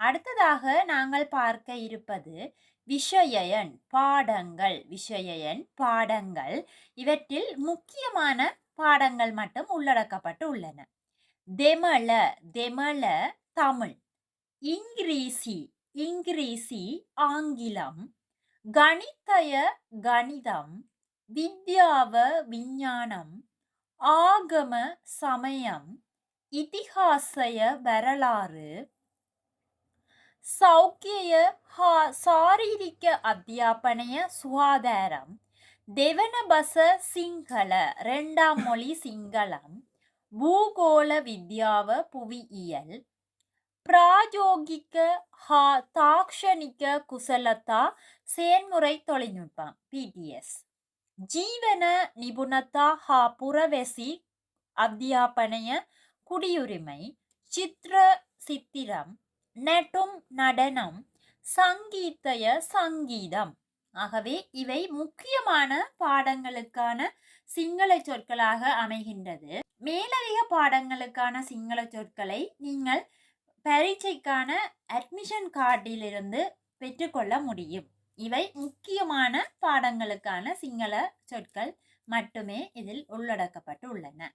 அடுத்ததாக நாங்கள் பார்க்க இருப்பது விஷயயன் பாடங்கள். விஷயயன் பாடங்கள். இவற்றில் முக்கியமான பாடங்கள் மட்டும் உள்ளடக்கப்பட்டு உள்ளன. தெமள தெமள தமிழ், இங்கிரீசி இங்கிரீசி ஆங்கிலம், கணிதய கணிதம், வித்யாவ விஞ்ஞானம், ஆகம சமயம், இதிகாசய வரலாறு, சௌக்கிய சாரீரிක අධ්‍යාපනය சுகாதாரம், දෙවන சிங்கள இரண்டாம் மொழி சிங்களம், பூகோள வித்யாவ புவியியல், பிராயோகிக தாக்ஷணிக குசலதா செயன்முறை தொழில்நுட்பம் பிடிஎஸ், ஜீவன நிபுணதா புரவெசி அத்தியாபனய குடியுரிமை, சித்திர சித்திரம், நெட்டும் நடனம், சங்கீதய சங்கீதம். ஆகவே இவை முக்கியமான பாடங்களுக்கான சிங்கள சொற்களாக அமைகின்றது. மேலதிக பாடங்களுக்கான சிங்கள சொற்களை நீங்கள் பரீட்சைக்கான அட்மிஷன் கார்டிலிருந்து பெற்றுக்கொள்ள முடியும். இவை முக்கியமான பாடங்களுக்கான சிங்கள சொற்கள் மட்டுமே இதில் உள்ளடக்கப்பட்டு உள்ளன.